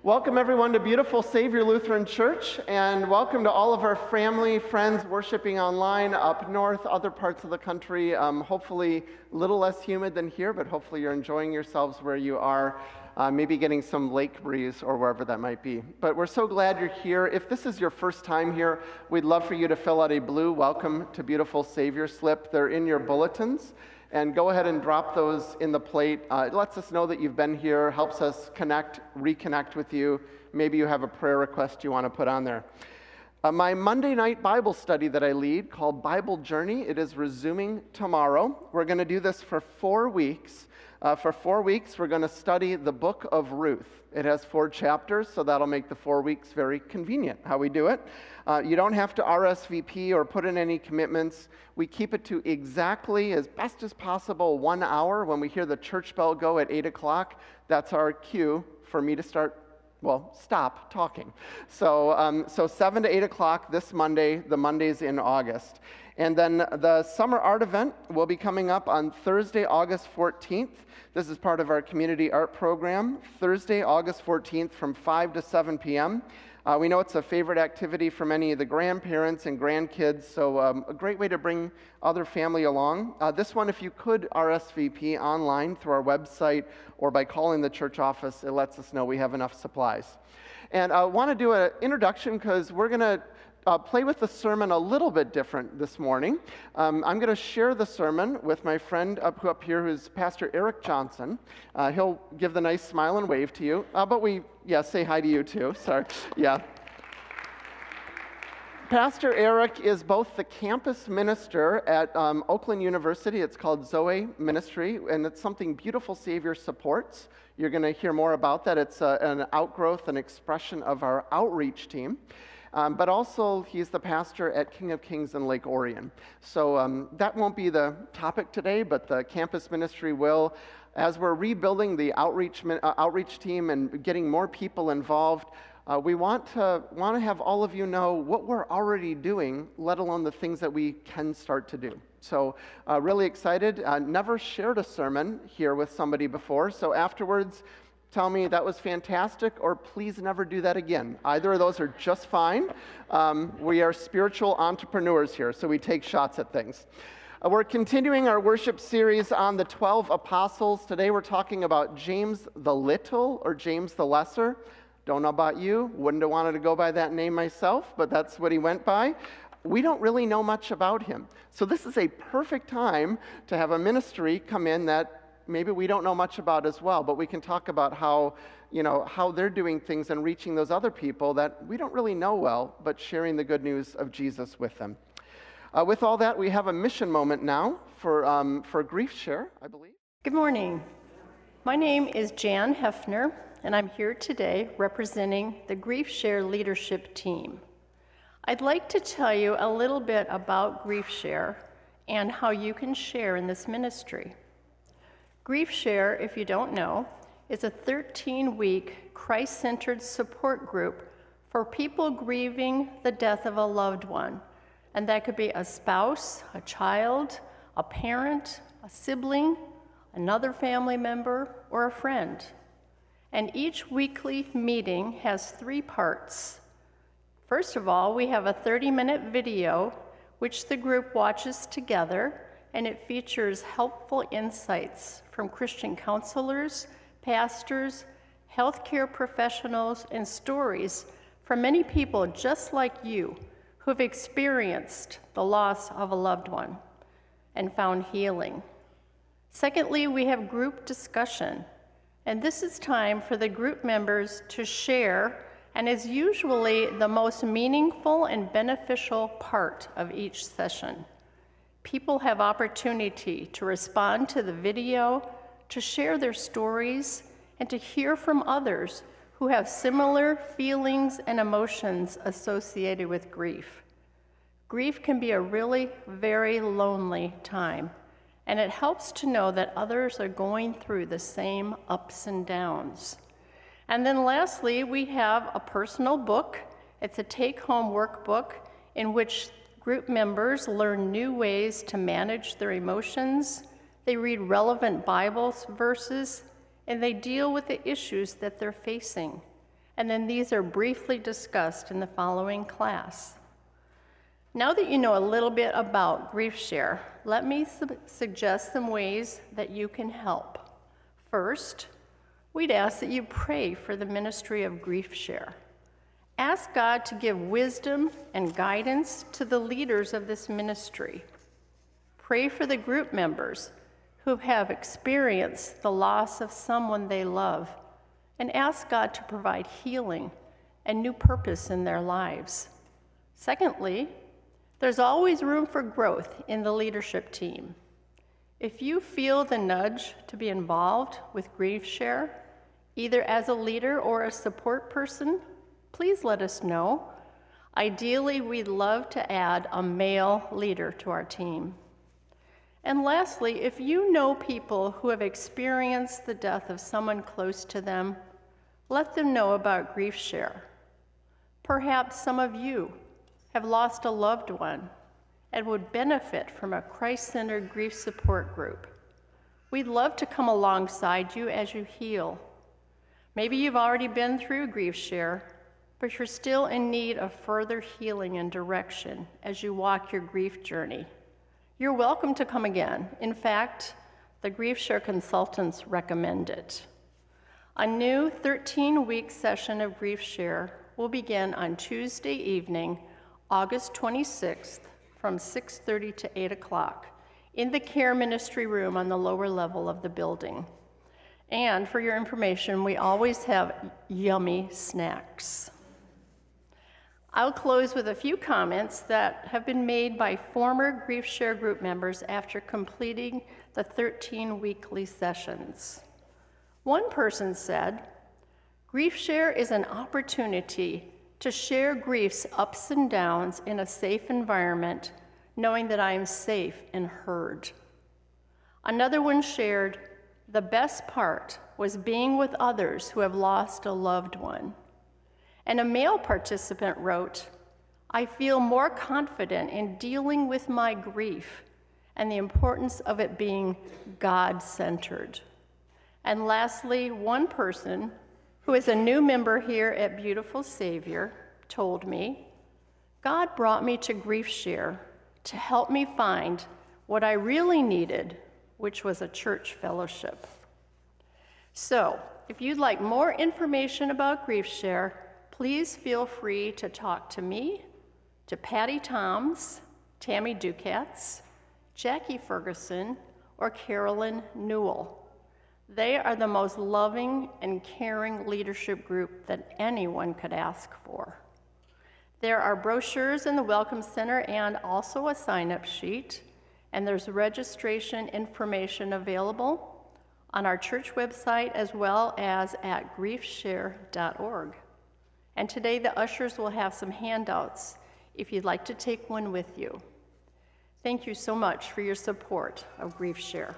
Welcome everyone to beautiful Savior Lutheran Church, and welcome to all of our family, friends worshiping online up north, other parts of the country. Hopefully a little less humid than here, but hopefully you're enjoying yourselves where you are, maybe getting some lake breeze or wherever that might be. But we're so glad you're here. If this is your first time here, we'd love for you to fill out a blue Welcome to Beautiful Savior slip. They're in your bulletins. And go ahead and drop those in the plate. It lets us know that you've been here, helps us reconnect with you. Maybe you have a prayer request you want to put on there. My Monday night Bible study that I lead, called Bible Journey, it is resuming tomorrow. We're going to do this for 4 weeks. For 4 weeks, we're going to study the book of Ruth. It has 4 chapters, so that'll make the 4 weeks very convenient how we do it. You don't have to RSVP or put in any commitments. We keep it to exactly, as best as possible, 1 hour. When we hear the church bell go at 8 o'clock, that's our cue for me to stop talking. So 7 to 8 o'clock this Monday, the Mondays in August. And then the summer art event will be coming up on Thursday, August 14th. This is part of our community art program. Thursday, August 14th from 5 to 7 p.m. We know it's a favorite activity for many of the grandparents and grandkids, so a great way to bring other family along. This one, if you could RSVP online through our website or by calling the church office, it lets us know we have enough supplies. And I want to do an introduction because we're going to play with the sermon a little bit different this morning. I'm going to share the sermon with my friend up here, who's Pastor Eric Johnson. He'll give the nice smile and wave to you. Say hi to you too. Sorry. Yeah. Pastor Eric is both the campus minister at Oakland University. It's called Zoe Ministry, and it's something Beautiful Savior supports. You're going to hear more about that. It's an outgrowth, an expression of our outreach team. But also, he's the pastor at King of Kings in Lake Orion. So that won't be the topic today, but the campus ministry will. As we're rebuilding the outreach team and getting more people involved, we want to have all of you know what we're already doing, let alone the things that we can start to do. So really excited. Never shared a sermon here with somebody before, so afterwards, tell me that was fantastic, or please never do that again. Either of those are just fine. We are spiritual entrepreneurs here, so we take shots at things. We're continuing our worship series on the 12 apostles. Today we're talking about James the Little or James the Lesser. Don't know about you, wouldn't have wanted to go by that name myself, but that's what he went by. We don't really know much about him. So this is a perfect time to have a ministry come in that maybe we don't know much about as well, but we can talk about how they're doing things and reaching those other people that we don't really know well, but sharing the good news of Jesus with them. With all that, we have a mission moment now for Grief Share, I believe. Good morning. My name is Jan Hefner, and I'm here today representing the Grief Share leadership team. I'd like to tell you a little bit about Grief Share and how you can share in this ministry. Grief Share, if you don't know, is a 13-week Christ-centered support group for people grieving the death of a loved one. And that could be a spouse, a child, a parent, a sibling, another family member, or a friend. And each weekly meeting has 3 parts. First of all, we have a 30-minute video which the group watches together, and it features helpful insights from Christian counselors, pastors, healthcare professionals, and stories from many people just like you who've experienced the loss of a loved one and found healing. Secondly, we have group discussion, and this is time for the group members to share and is usually the most meaningful and beneficial part of each session. People have opportunity to respond to the video, to share their stories, and to hear from others who have similar feelings and emotions associated with grief. Grief can be a really very lonely time, and it helps to know that others are going through the same ups and downs. And then lastly, we have a personal book. It's a take-home workbook in which group members learn new ways to manage their emotions. They read relevant Bible verses, and they deal with the issues that they're facing. and then these are briefly discussed in the following class. Now that you know a little bit about GriefShare, let me suggest some ways that you can help. First, we'd ask that you pray for the ministry of GriefShare. Ask God to give wisdom and guidance to the leaders of this ministry. Pray for the group members who have experienced the loss of someone they love, and ask God to provide healing and new purpose in their lives. Secondly, there's always room for growth in the leadership team. If you feel the nudge to be involved with GriefShare, either as a leader or a support person, please let us know. Ideally, we'd love to add a male leader to our team. And lastly, if you know people who have experienced the death of someone close to them, let them know about GriefShare. Perhaps some of you have lost a loved one and would benefit from a Christ-centered grief support group. We'd love to come alongside you as you heal. Maybe you've already been through GriefShare, but you're still in need of further healing and direction as you walk your grief journey. You're welcome to come again. In fact, the GriefShare consultants recommend it. A new 13-week session of GriefShare will begin on Tuesday evening, August 26th, from 6:30 to 8 o'clock in the care ministry room on the lower level of the building. And for your information, we always have yummy snacks. I'll close with a few comments that have been made by former GriefShare group members after completing the 13 weekly sessions. One person said, "GriefShare is an opportunity to share grief's ups and downs in a safe environment, knowing that I am safe and heard." Another one shared, "The best part was being with others who have lost a loved one." And a male participant wrote, "I feel more confident in dealing with my grief and the importance of it being God-centered." And lastly, one person who is a new member here at Beautiful Savior told me, "God brought me to GriefShare to help me find what I really needed, which was a church fellowship." So, if you'd like more information about GriefShare, please feel free to talk to me, to Patty Toms, Tammy Ducatz, Jackie Ferguson, or Carolyn Newell. They are the most loving and caring leadership group that anyone could ask for. There are brochures in the Welcome Center and also a sign-up sheet, and there's registration information available on our church website as well as at griefshare.org. And today the ushers will have some handouts if you'd like to take one with you. Thank you so much for your support of GriefShare.